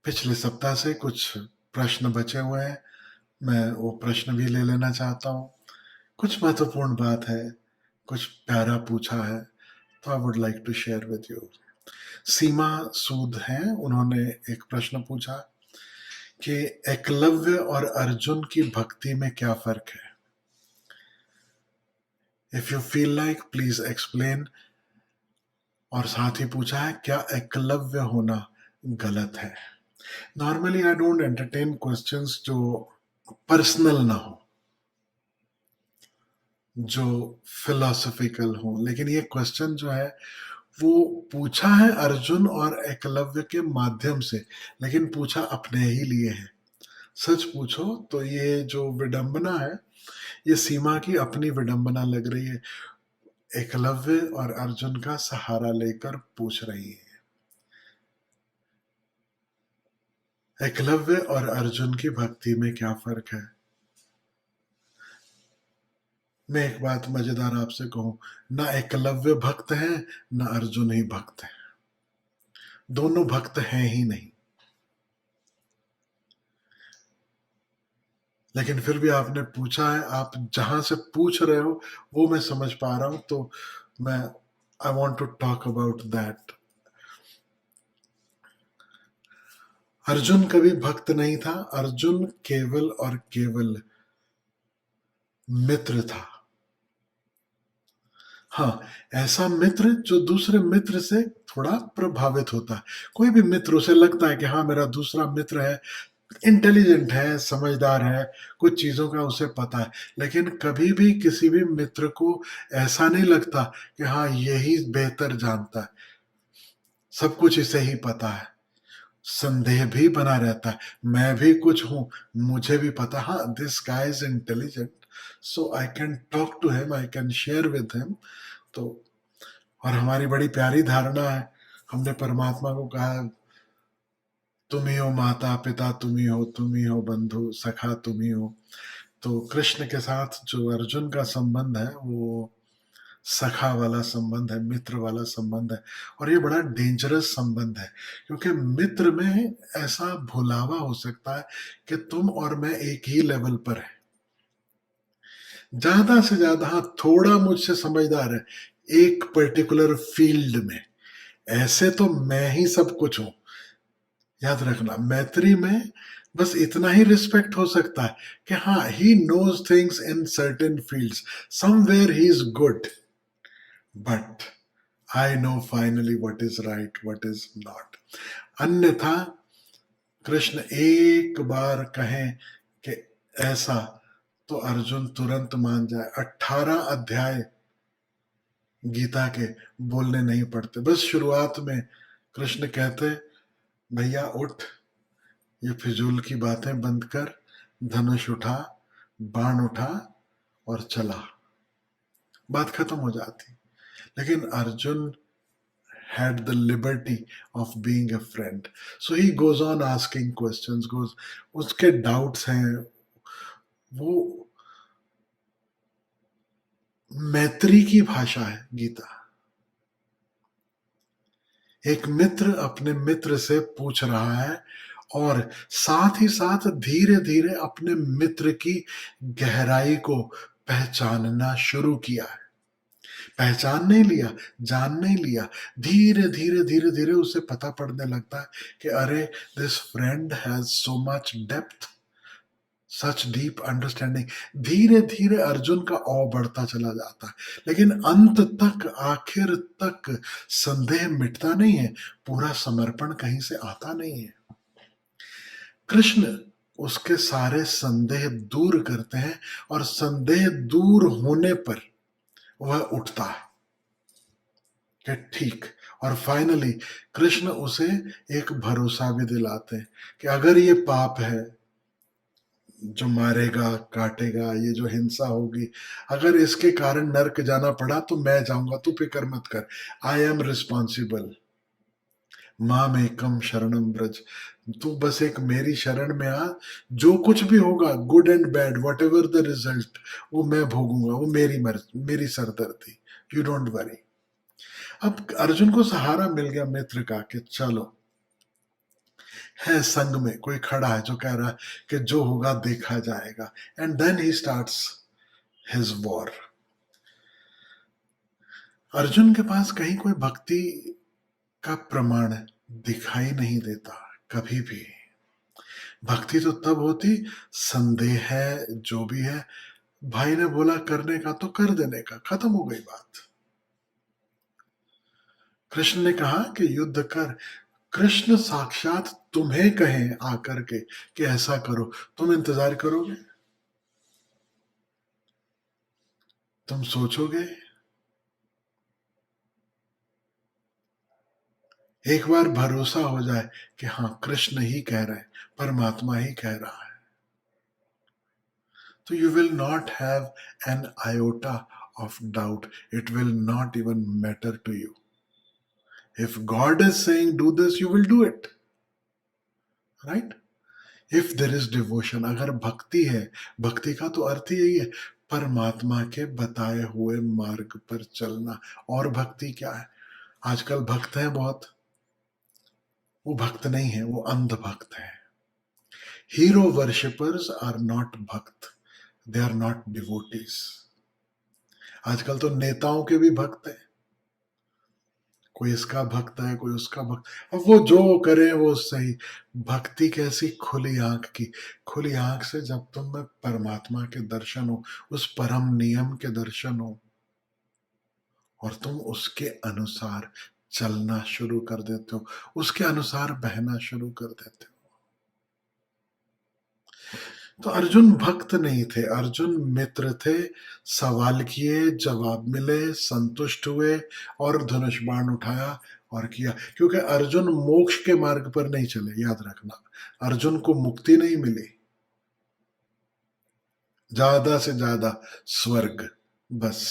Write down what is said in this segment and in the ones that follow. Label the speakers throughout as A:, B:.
A: पिछले सप्ताह से कुछ प्रश्न बचे हुए हैं। मैं वो प्रश्न भी ले लेना चाहता हूँ। कुछ महत्वपूर्ण बात है, कुछ प्यारा पूछा है, तो I would like to share with you. Seema Sood हैं, उन्होंने एक प्रश्न पूछा कि एकलव्य और अर्जुन की भक्ति में क्या फर्क है। If you feel like please explain. और साथ ही पूछा है क्या एकलव्य होना गलत है। Normally I don't entertain questions जो पर्सनल ना हो, जो फिलोसफिकल हो, लेकिन ये क्वेश्चन जो है वो पूछा है अर्जुन और एकलव्य के माध्यम से, लेकिन पूछा अपने ही लिए है। सच पूछो तो ये जो विडंबना है, ये सीमा की अपनी विडंबना लग रही है। एकलव्य और अर्जुन का सहारा लेकर पूछ रही है। एकलव्य और अर्जुन की भक्ति में क्या फर्क है। मैं एक बात मजेदार आपसे कहूं, ना एकलव्य भक्त है ना अर्जुन ही भक्त है। दोनों भक्त हैं ही नहीं। लेकिन फिर भी आपने पूछा है, आप जहां से पूछ रहे हो वो मैं समझ पा रहा हूं, तो मैं I want to talk about that. Arjun कभी भक्त नहीं था। अर्जुन केवल और केवल मित्र था। हाँ, ऐसा मित्र जो दूसरे मित्र से थोड़ा प्रभावित होता है। कोई भी मित्र, उसे लगता है कि हाँ मेरा दूसरा मित्र है, इंटेलिजेंट है, समझदार है, कुछ चीजों का उसे पता है। लेकिन कभी भी किसी भी मित्र को ऐसा नहीं लगता कि हाँ यही बेहतर जानता है, सब कुछ इसे ही पता है। संदेह भी बना रहता है, मैं भी कुछ हूं, मुझे भी पता, हाँ this guy is intelligent, so I can talk to him, I can share with him. तो और हमारी बड़ी प्यारी धारणा है, हमने परमात्मा को कहा है, तुम ही हो माता पिता, तुम ही हो बंधु सखा, तुम ही हो। तो कृष्ण के साथ जो अर्जुन का संबंध है वो सखा वाला संबंध है, मित्र वाला संबंध है। और ये बड़ा डेंजरस संबंध है, क्योंकि मित्र में ऐसा भुलावा हो सकता है कि तुम और मैं एक ही लेवल पर है, ज्यादा से ज्यादा हाँ थोड़ा मुझसे समझदार है एक पर्टिकुलर फील्ड में। ऐसे तो मैं ही सब कुछ हूं। याद रखना, मैत्री में बस इतना ही रिस्पेक्ट हो सकता है कि हाँ he knows things in certain fields, somewhere he is good, but I know finally what is right what is not. अन्यथा कृष्ण एक बार कहें कि ऐसा, तो अर्जुन तुरंत मान जाए। 18 अध्याय गीता के बोलने नहीं पड़ते, बस शुरुआत में कृष्ण कहते भैया उठ, ये फिजूल की बातें बंद कर, धनुष उठा, बाण उठा और चला, बात खत्म हो जाती। लेकिन Arjun had the liberty of being a friend, so he goes on asking questions, goes, उसके doubts हैं, वो मैत्री की भाषा है गीता। एक मित्र अपने मित्र से पूछ रहा है और साथ ही साथ धीरे धीरे अपने मित्र की गहराई को पहचानना शुरू किया है। पहचान नहीं लिया, जान नहीं लिया, धीरे धीरे धीरे धीरे उसे पता पड़ने लगता है कि अरे this friend has so much depth, such deep understanding. धीरे धीरे अर्जुन का औ बढ़ता चला जाता है, लेकिन अंत तक, आखिर तक संदेह मिटता नहीं है, पूरा समर्पण कहीं से आता नहीं है। कृष्ण उसके सारे संदेह दूर करते हैं और संदेह दूर होने पर वह उठता है कि ठीक। और फाइनली कृष्ण उसे एक भरोसा भी दिलाते हैं कि अगर ये पाप है जो मारेगा काटेगा, ये जो हिंसा होगी, अगर इसके कारण नरक जाना पड़ा तो मैं जाऊंगा, तू फिक्र मत कर, आई एम रिस्पॉन्सिबल। माम एकम शरणम ब्रज, तू बस एक मेरी शरण में आ, जो कुछ भी होगा good and bad what ever the result, वो मैं भोगूंगा, वो मेरी मर्जी, मेरी सरदर्दी, यू डोंट वरी। अब अर्जुन को सहारा मिल गया मित्र का कि चलो है संग में, कोई खड़ा है जो कह रहा है कि जो होगा देखा जाएगा, and then he starts his war. Arjun के पास कहीं कोई भक्ति का प्रमाण दिखाई नहीं देता कभी भी। भक्ति तो तब होती, संदेह है जो भी है, भाई ने बोला करने का तो कर देने का, खत्म हो गई बात। कृष्ण ने कहा कि युद्ध कर। कृष्ण साक्षात तुम्हें कहें आकर के कि ऐसा करो, तुम इंतजार करोगे? तुम सोचोगे? एक बार भरोसा हो जाए कि हाँ कृष्ण ही कह रहे हैं, परमात्मा ही कह रहा है, तो you will not have an iota of doubt. It will not even matter to you. If God is saying do this, you will do it. Right? If there is devotion, अगर भक्ति है, भक्ति का तो अर्थ ही यही है, परमात्मा के बताए हुए मार्ग पर चलना। और भक्ति क्या है? आजकल भक्त हैं बहुत, वो भक्त नहीं है, वो अंध भक्त है। हीरो वर्शिपर्स आर नॉट भक्त, दे आर नॉट डिवोटीज। आजकल तो नेताओं के भी भक्त हैं, कोई इसका भक्त है, कोई उसका भक्त, अब वो जो करे वो सही। भक्ति कैसी? खुली आंख की। खुली आंख से जब तुम में परमात्मा के दर्शन हो, उस परम नियम के दर्शन हो, और तुम उसके अनुसार चलना शुरू कर देते हो, उसके अनुसार बहना शुरू कर देते हो। तो अर्जुन भक्त नहीं थे, अर्जुन मित्र थे। सवाल किए, जवाब मिले, संतुष्ट हुए और धनुष बाण उठाया और किया। क्योंकि अर्जुन मोक्ष के मार्ग पर नहीं चले, याद रखना, अर्जुन को मुक्ति नहीं मिली, ज्यादा से ज्यादा स्वर्ग, बस।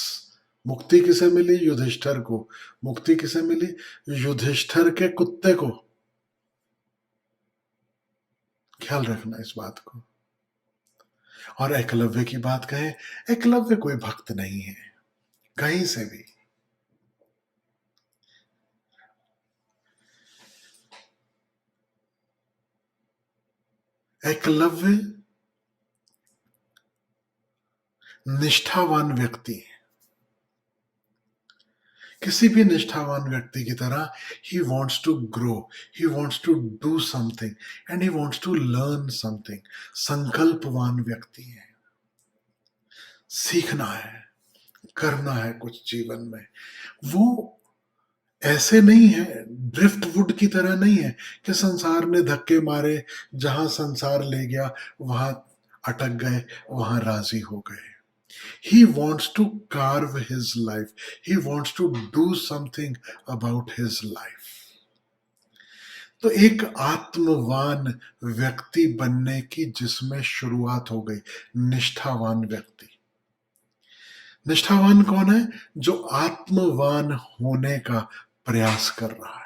A: मुक्ति किसे मिली? युधिष्ठिर को। मुक्ति किसे मिली? युधिष्ठिर के कुत्ते को। ख्याल रखना इस बात को। और एकलव्य की बात कहें, एकलव्य कोई भक्त नहीं है कहीं से भी। एकलव्य निष्ठावान व्यक्ति है। किसी भी निष्ठावान व्यक्ति की तरह, he wants to grow, he wants to do something and he wants to learn something। संकल्पवान व्यक्ति है, सीखना है, करना है कुछ जीवन में। वो ऐसे नहीं है, ड्रिफ्ट वुड की तरह नहीं है कि संसार ने धक्के मारे, जहां संसार ले गया वहां अटक गए, वहां राजी हो गए। He wants to carve his life. He wants to do something about his life. तो एक आत्मवान व्यक्ति बनने की जिसमें शुरुआत हो गई, निष्ठावान व्यक्ति। निष्ठावान कौन है? जो आत्मवान होने का प्रयास कर रहा है।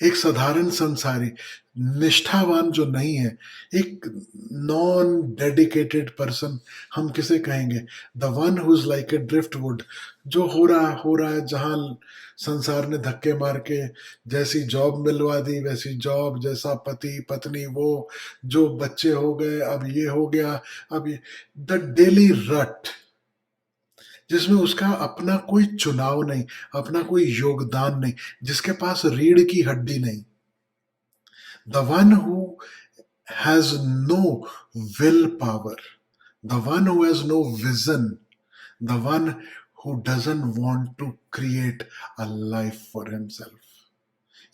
A: एक साधारण संसारी, निष्ठावान जो नहीं है, एक नॉन डेडिकेटेड पर्सन, हम किसे कहेंगे? The one who is like a drift would. जो हो रहा है, जहां संसार ने धक्के मार के जैसी जॉब मिलवा दी वैसी जॉब, जैसा पति पत्नी, वो जो बच्चे हो गए, अब ये हो गया, अब ये, द डेली रट, जिसमें उसका अपना कोई चुनाव नहीं, अपना कोई योगदान नहीं, जिसके पास रीढ़ की हड्डी नहीं। The one who has no willpower, the one who has no vision, the one who doesn't want to create a life for himself।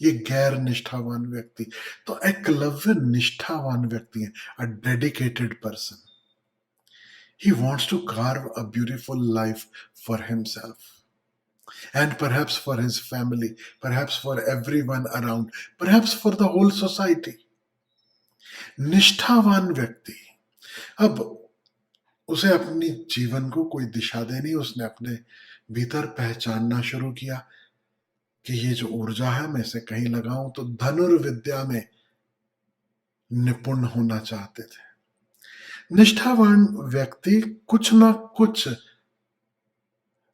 A: ये गैर निष्ठावान व्यक्ति। तो एकलव्य निष्ठावान व्यक्ति है, a dedicated person। He wants to carve a beautiful life for himself, and perhaps for his family, perhaps for everyone around, perhaps for the whole society। निष्ठावान व्यक्ति, अब उसे अपनी जीवन को कोई दिशा देनी, उसने अपने भीतर पहचानना शुरू किया कि ये जो ऊर्जा है मैं इसे कहीं लगाऊं। तो धनुर्विद्या में निपुण होना चाहते थे। निष्ठावान व्यक्ति कुछ ना कुछ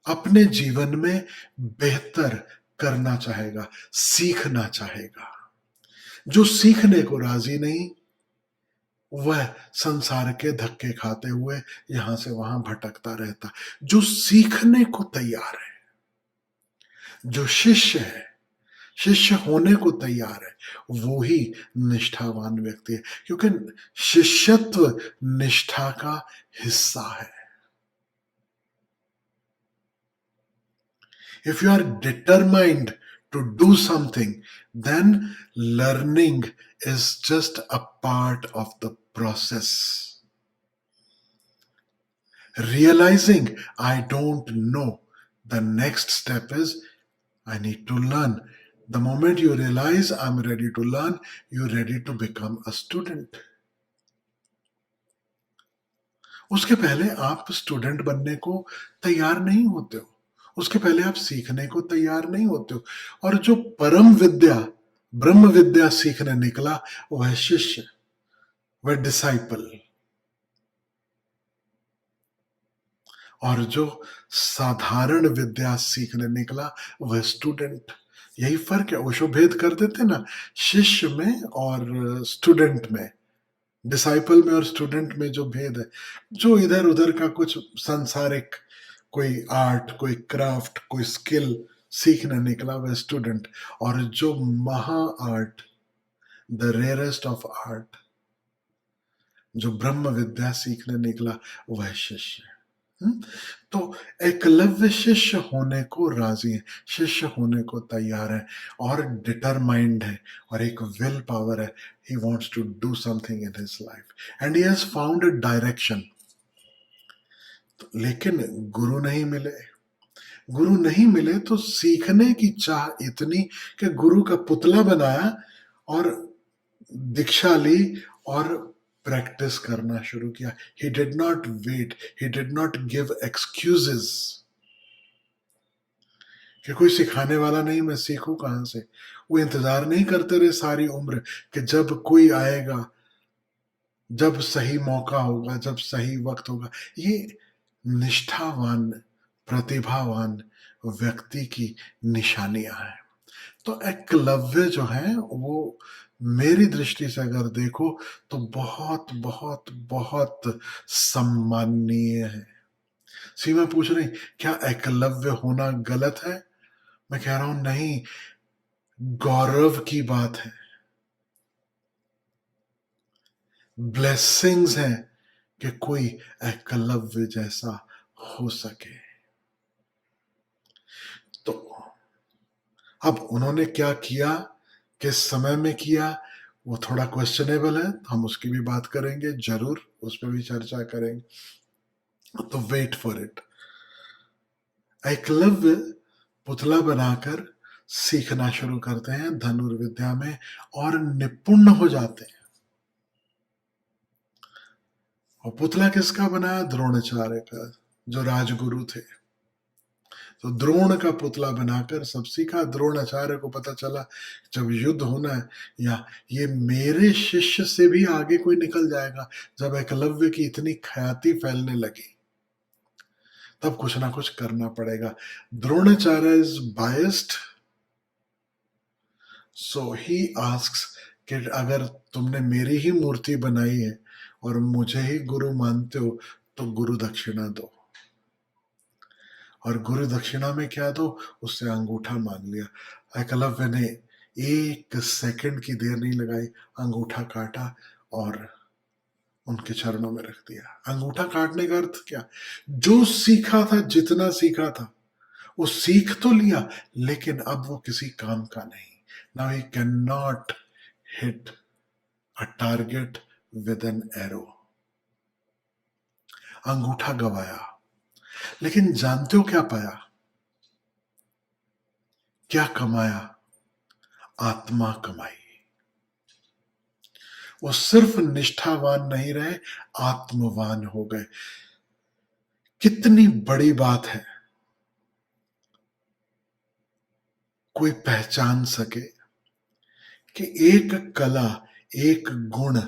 A: अपने जीवन में बेहतर करना चाहेगा, सीखना चाहेगा। जो सीखने को राजी नहीं, वह संसार के धक्के खाते हुए यहां से वहां भटकता रहता। जो सीखने को तैयार है, जो शिष्य है, शिष्य होने को तैयार है, वो ही निष्ठावान व्यक्ति है, क्योंकि शिष्यत्व निष्ठा का हिस्सा है। If you are determined to do something, then learning is just a part of the process. Realizing I don't know, the next step is I need to learn. The moment you realize I'm ready to learn, you're ready to become a student. उसके पहले आप student बनने को तैयार नहीं होते हो, उसके पहले आप सीखने को तैयार नहीं होते हो। और जो परम विद्या, ब्रह्म विद्या सीखने निकला, वह शिष्य, वह डिसाइपल। और जो साधारण विद्या सीखने निकला, वह स्टूडेंट। यही फर्क है, ओशो भेद कर देते ना शिष्य में और स्टूडेंट में, डिसाइपल में और स्टूडेंट में जो भेद है। जो इधर उधर का कुछ सांसारिक, कोई आर्ट, कोई क्राफ्ट, कोई स्किल सीखने निकला, वह स्टूडेंट। और जो महा art, the rarest of art, जो ब्रह्म विद्या सीखने निकला, वह शिष्य। तो एकलव्य शिष्य होने को राजी है, शिष्य होने को तैयार है, और डिटरमाइंड है, और एक विल पावर है। He wants to do something in his life and he has found a direction. लेकिन गुरु नहीं मिले। गुरु नहीं मिले तो सीखने की चाह इतनी कि गुरु का पुतला बनाया और दीक्षा ली और प्रैक्टिस करना शुरू किया। He did not wait, he did not give excuses कि कोई सिखाने वाला नहीं, मैं सीखूं कहां से। वो इंतजार नहीं करते रहे सारी उम्र कि जब कोई आएगा, जब सही मौका होगा, जब सही वक्त होगा। ये निष्ठावान, प्रतिभावान व्यक्ति की निशानियां हैं। तो एकलव्य जो है, वो मेरी दृष्टि से अगर देखो तो बहुत बहुत बहुत सम्माननीय है। सीमा पूछ रही क्या एकलव्य होना गलत है? मैं कह रहा हूं नहीं, गौरव की बात है, ब्लेसिंग्स हैं कि कोई एकलव्य जैसा हो सके। तो अब उन्होंने क्या किया, किस समय में किया, वो थोड़ा क्वेश्चनेबल है, हम उसकी भी बात करेंगे, जरूर उस पर भी चर्चा करेंगे। तो वेट फॉर इट। एकलव्य पुतला बनाकर सीखना शुरू करते हैं धनुर्विद्या में और निपुण हो जाते हैं। और पुतला किसका बनाया? द्रोणाचार्य का, जो राजगुरु थे। तो द्रोण का पुतला बनाकर सब सीखा। द्रोणाचार्य को पता चला जब युद्ध होना है, या ये मेरे शिष्य से भी आगे कोई निकल जाएगा, जब एकलव्य की इतनी ख्याति फैलने लगी, तब कुछ ना कुछ करना पड़ेगा। Dronacharya is biased, so he asks कि अगर तुमने मेरी ही मूर्ति बनाई है और मुझे ही गुरु मानते हो, तो गुरु दक्षिणा दो। और गुरु दक्षिणा में क्या दो? उससे अंगूठा मांग लिया। एकलव्य ने 1 सेकंड की देर नहीं लगाई, अंगूठा काटा और उनके चरणों में रख दिया। अंगूठा काटने का अर्थ क्या? जो सीखा था, जितना सीखा था, वो सीख तो लिया, लेकिन अब वो किसी काम का नहीं। Now he can not hit a target with an arrow. अंगूठा गवाया, लेकिन जानते हो क्या पाया? क्या कमाया? आत्मा कमाई। वो सिर्फ निष्ठावान नहीं रहे, आत्मवान हो गए। कितनी बड़ी बात है कोई पहचान सके कि एक कला, एक गुण,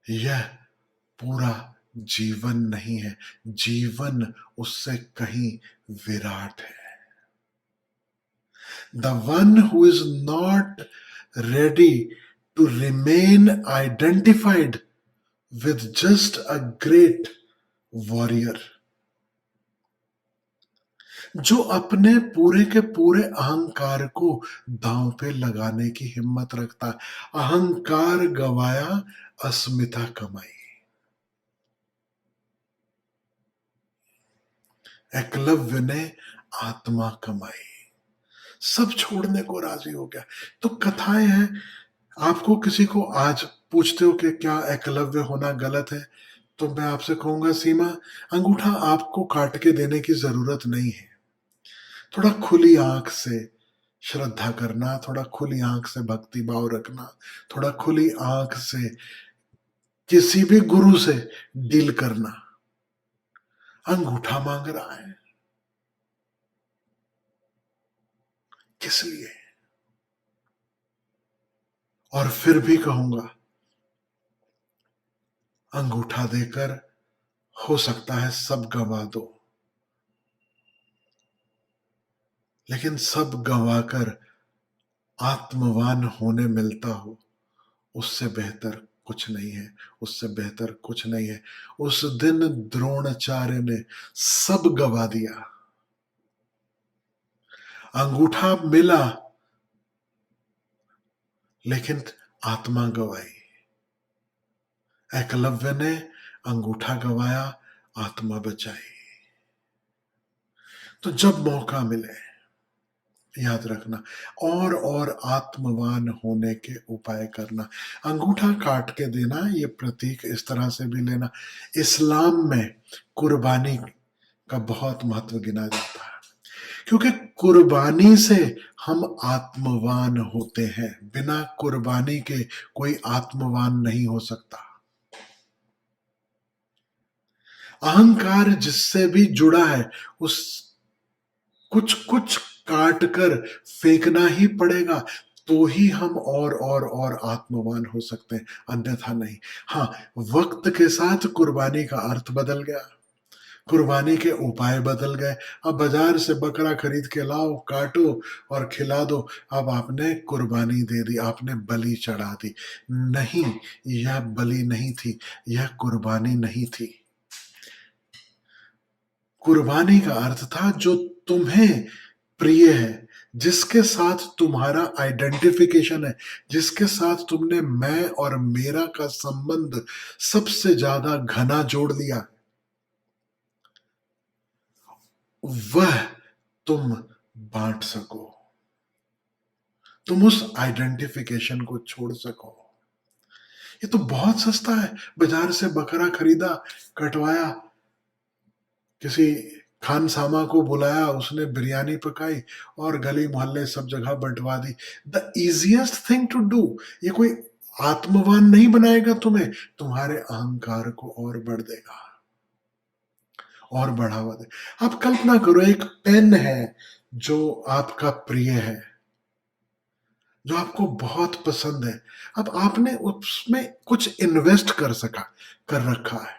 A: यह पूरा जीवन नहीं है, जीवन उससे कहीं विराट है। The one who is not ready to remain identified with just a great warrior. जो अपने पूरे के पूरे अहंकार को दांव पे लगाने की हिम्मत रखता है। अहंकार गवाया, अस्मिता कमाई। एकलव्य ने आत्मा कमाई, सब छोड़ने को राजी हो गया। तो कथाएं हैं। आपको किसी को आज पूछते हो कि क्या एकलव्य होना गलत है, तो मैं आपसे कहूंगा सीमा, अंगूठा आपको काट के देने की जरूरत नहीं है। थोड़ा खुली आंख से श्रद्धा करना, थोड़ा खुली आंख से भक्ति भाव रखना, थोड़ा खुली आंख से किसी भी गुरु से डील करना। अंगूठा मांग रहा है, किस लिए? और फिर भी कहूंगा, अंगूठा देकर हो सकता है सब गंवा दो, लेकिन सब गंवाकर आत्मवान होने मिलता हो, उससे बेहतर कुछ नहीं है, उससे बेहतर कुछ नहीं है। उस दिन द्रोणाचार्य ने सब गवा दिया। अंगूठा मिला, लेकिन आत्मा गवाई। एकलव्य ने अंगूठा गवाया, आत्मा बचाई। तो जब मौका मिले, याद रखना, और आत्मवान होने के उपाय करना। अंगूठा काट के देना, ये प्रतीक इस तरह से भी लेना। इस्लाम में कुर्बानी का बहुत महत्व गिना जाता है, क्योंकि कुर्बानी से हम आत्मवान होते हैं। बिना कुर्बानी के कोई आत्मवान नहीं हो सकता। अहंकार जिससे भी जुड़ा है, उस कुछ कुछ काट कर फेंकना ही पड़ेगा, तो ही हम और आत्मवान हो सकते हैं, अन्यथा नहीं। हाँ, वक्त के साथ कुर्बानी का अर्थ बदल गया, कुर्बानी के उपाय बदल गए। अब बाजार से बकरा खरीद के लाओ, काटो और खिला दो। अब आपने कुर्बानी दे दी, आपने बलि चढ़ा दी। नहीं, यह बलि नहीं थी, यह कुर्बानी नहीं थी। कुर्बानी का अर्थ था जो तुम्हें प्रिय है, जिसके साथ तुम्हारा आइडेंटिफिकेशन है, जिसके साथ तुमने मैं और मेरा का संबंध सबसे ज्यादा घना जोड़ लिया, वह तुम बांट सको, तुम उस आइडेंटिफिकेशन को छोड़ सको। ये तो बहुत सस्ता है। बाजार से बकरा खरीदा, कटवाया, किसी खानसामा को बुलाया, उसने बिरयानी पकाई और गली मोहल्ले सब जगह बंटवा दी। The easiest thing to do. ये कोई आत्मवान नहीं बनाएगा तुम्हें, तुम्हारे अहंकार को और बढ़ देगा, और बढ़ावा दे। आप कल्पना करो, एक पेन है जो आपका प्रिय है, जो आपको बहुत पसंद है। अब आपने उसमें कुछ इन्वेस्ट कर रखा है।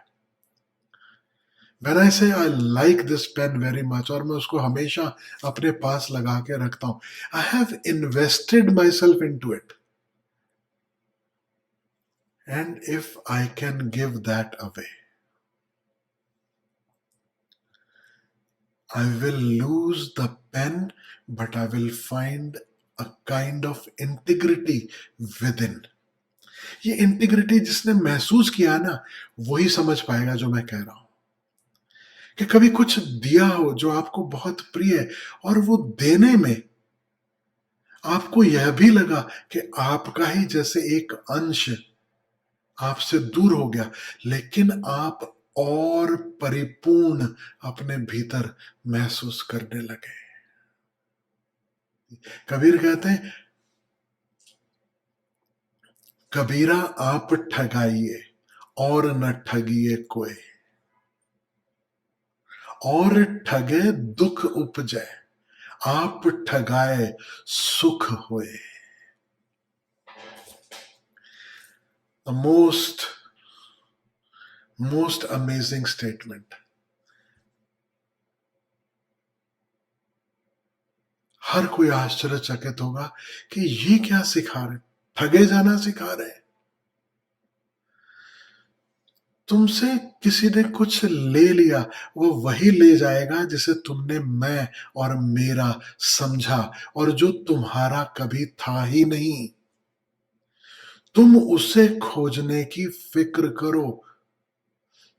A: When I say I like this pen very much, और मैं उसको हमेशा अपने पास लगा के रखता हूं, I have invested myself into it. And if I can give that away, I will lose the pen, but I will find a kind of integrity within. ये इंटीग्रिटी जिसने महसूस किया ना, वही समझ पाएगा जो मैं कह रहा हूं। कि कभी कुछ दिया हो जो आपको बहुत प्रिय है, और वो देने में आपको यह भी लगा कि आपका ही जैसे एक अंश आपसे दूर हो गया, लेकिन आप और परिपूर्ण अपने भीतर महसूस करने लगे। कबीर कहते हैं, कबीरा आप ठगाइए और न ठगिए कोई, और ठगे दुख उपजे, आप ठगाए सुख होए। The most amazing statement. हर कोई आश्चर्यचकित होगा कि ये क्या सिखा रहे, ठगे जाना सिखा रहे। तुमसे किसी ने कुछ ले लिया, वो वही ले जाएगा जिसे तुमने मैं और मेरा समझा, और जो तुम्हारा कभी था ही नहीं। तुम उसे खोजने की फिक्र करो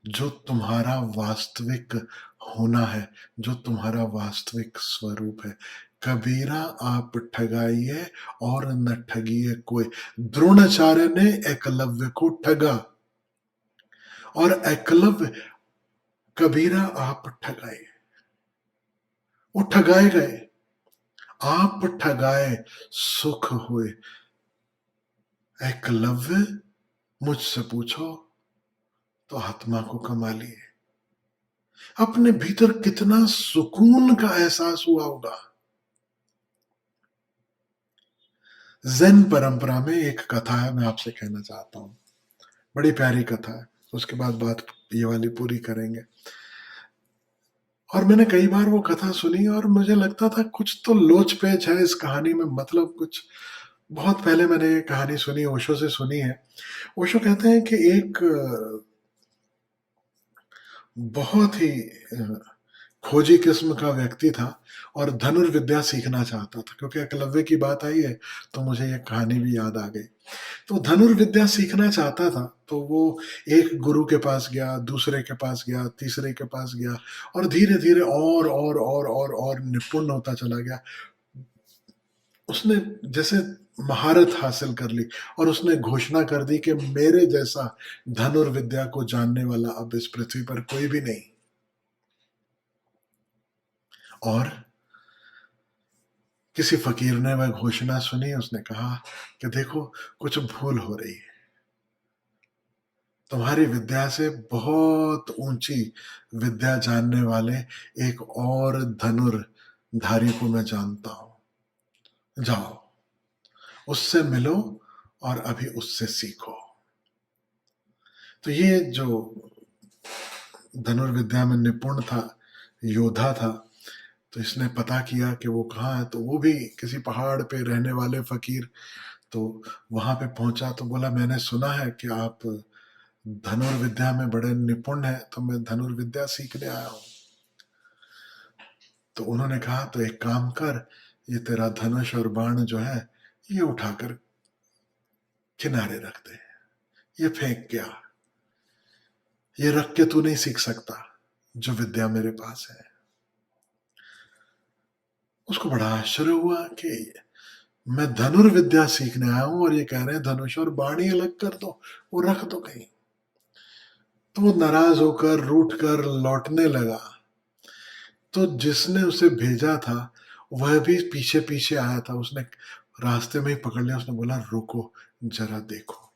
A: जो तुम्हारा वास्तविक होना है, जो तुम्हारा वास्तविक स्वरूप है। कबीरा आप ठगाइए और न ठगिए कोई। द्रोणाचार्य ने एकलव्य को ठगा, और एकलव्य, कबीरा आप ठगाए, वो ठगाए गए। आप ठगाए सुख हुए। एकलव्य, मुझसे पूछो तो आत्मा को कमा लिए। अपने भीतर कितना सुकून का एहसास हुआ होगा। ज़ेन परंपरा में एक कथा है, मैं आपसे कहना चाहता हूं। बड़ी प्यारी कथा है, उसके बाद बात ये वाली पूरी करेंगे। और मैंने कई बार वो कथा सुनी और मुझे लगता था कुछ तो लोच पेच है इस कहानी में, मतलब कुछ। बहुत पहले मैंने ये कहानी सुनी, ओशो से सुनी है। ओशो कहते हैं कि एक बहुत ही खोजी किस्म का व्यक्ति था और धनुर्विद्या सीखना चाहता था। क्योंकि एकलव्य की बात आई है तो मुझे ये कहानी भी याद आ गई। तो धनुर्विद्या सीखना चाहता था, तो वो एक गुरु के पास गया, दूसरे के पास गया, तीसरे के पास गया, और धीरे धीरे और निपुण होता चला गया। उसने जैसे महारत हासिल कर ली, और उसने घोषणा कर दी कि मेरे जैसा धनुर्विद्या को जानने वाला अब इस पृथ्वी पर कोई भी नहीं। और किसी फकीर ने वह घोषणा सुनी, उसने कहा कि देखो, कुछ भूल हो रही है। तुम्हारी विद्या से बहुत ऊंची विद्या जानने वाले एक और धनुर्धारी को मैं जानता हूं। जाओ, उससे मिलो और अभी उससे सीखो। तो ये जो धनुर्विद्या में निपुण था, योद्धा था, तो इसने पता किया कि वो कहाँ है। तो वो भी किसी पहाड़ पे रहने वाले फकीर, तो वहां पे पहुंचा तो बोला, मैंने सुना है कि आप धनुर्विद्या में बड़े निपुण हैं, तो मैं धनुर्विद्या सीखने आया हूं। तो उन्होंने कहा, तो एक काम कर, ये तेरा धनुष और बाण जो है, ये उठाकर किनारे रख दे, ये फेंक के आ, ये रख के तू नहीं सीख सकता जो विद्या मेरे पास है। उसको बड़ा आश्चर्य हुआ कि मैं धनुर्विद्या सीखने आया हूं और ये कह रहे हैं धनुष और बाण ही अलग कर दो, वो रख दो कहीं। तो वो नाराज होकर रूठ कर लौटने लगा। तो जिसने उसे भेजा था वह भी पीछे पीछे आया था। उसने रास्ते में ही पकड़ लिया। उसने बोला, रुको जरा देखो।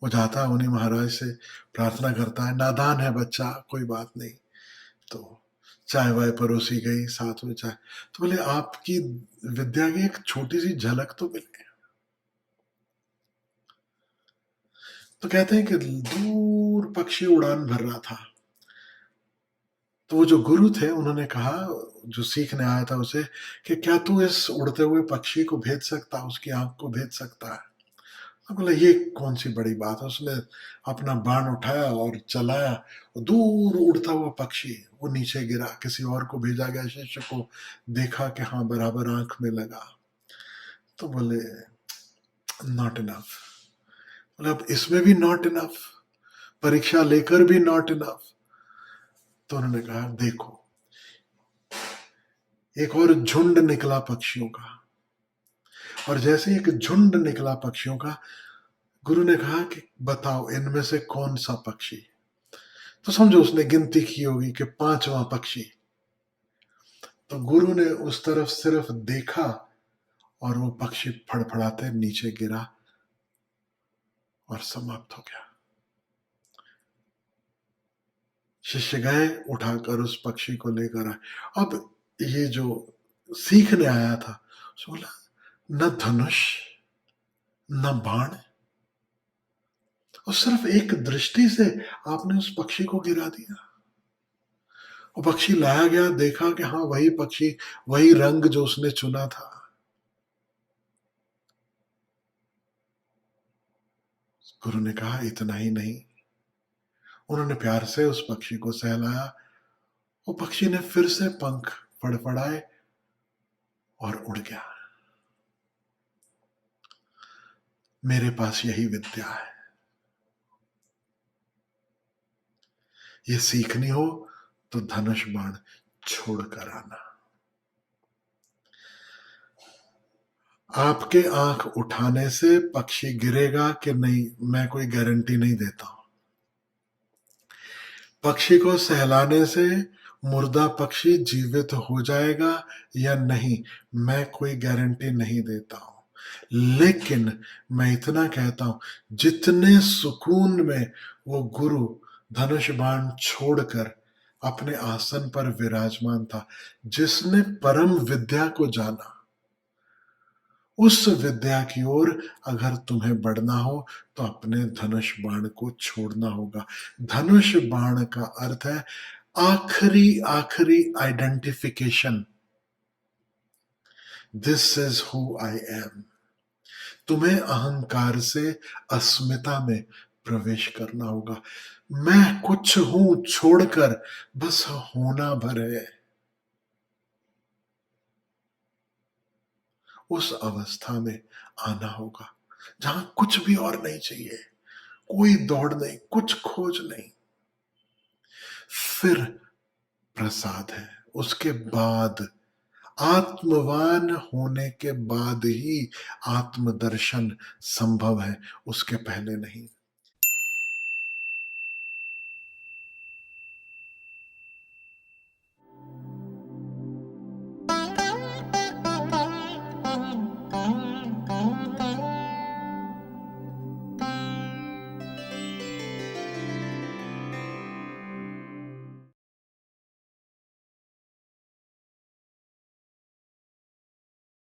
A: वो जाता है, उन्हीं महाराज से प्रार्थना करता है, नादान है बच्चा, कोई बात नहीं। तो चाय वाय परोसी गई, साथ में चाय। तो बोले, आपकी विद्या की एक छोटी सी झलक तो मिले। तो कहते हैं कि दूर पक्षी उड़ान भर रहा था। तो वो जो गुरु थे उन्होंने कहा, जो सीखने आया था उसे, कि क्या तू इस उड़ते हुए पक्षी को भेज सकता, उसकी आंख को भेज सकता है। तो बोला, ये कौन सी बड़ी बात है। उसने अपना बाण उठाया और चलाया, दूर उड़ता हुआ पक्षी वो नीचे गिरा। किसी और को भेजा गया, शिष्य को, देखा कि हाँ बराबर आंख में लगा। तो बोले, नॉट इनफ। बोले, अब इसमें भी नॉट इनफ, परीक्षा लेकर भी नॉट इनफ। तो उन्होंने कहा, देखो, एक और झुंड निकला पक्षियों का, और जैसे एक झुंड निकला पक्षियों का, गुरु ने कहा कि बताओ इनमें से कौन सा पक्षी। तो समझो उसने गिनती की होगी कि पांचवा पक्षी। तो गुरु ने उस तरफ सिर्फ देखा और वो पक्षी फड़फड़ाते नीचे गिरा और समाप्त हो गया। शिष्य गए, उठाकर उस पक्षी को लेकर आए। अब ये जो सीखने आया था, उसने बोला, न धनुष न बाण, और सिर्फ एक दृष्टि से आपने उस पक्षी को गिरा दिया। वो पक्षी लाया गया, देखा कि हाँ, वही पक्षी, वही रंग जो उसने चुना था। गुरु ने कहा, इतना ही नहीं। उन्होंने प्यार से उस पक्षी को सहलाया। वो पक्षी ने फिर से पंख फड़फड़ाए और उड़ गया। मेरे पास यही विद्या है। ये सीखनी हो तो धनुष बाण छोड़कर आना। आपके आंख उठाने से पक्षी गिरेगा कि नहीं, मैं कोई गारंटी नहीं देता हूं। पक्षी को सहलाने से मुर्दा पक्षी जीवित हो जाएगा या नहीं, मैं कोई गारंटी नहीं देता हूं। लेकिन मैं इतना कहता हूं, जितने सुकून में वो गुरु धनुष बाण छोड़कर अपने आसन पर विराजमान था, जिसने परम विद्या को जाना, उस विद्या की ओर अगर तुम्हें बढ़ना हो तो अपने धनुष बाण को छोड़ना होगा। धनुष बाण का अर्थ है आखिरी आखिरी identification. This is who I am. तुम्हें अहंकार से अस्मिता में प्रवेश करना होगा। मैं कुछ हूं छोड़कर बस होना भर है। उस अवस्था में आना होगा जहां कुछ भी और नहीं चाहिए, कोई दौड़ नहीं, कुछ खोज नहीं। फिर प्रसाद है। उसके बाद, आत्मवान होने के बाद ही आत्मदर्शन संभव है, उसके पहले नहीं।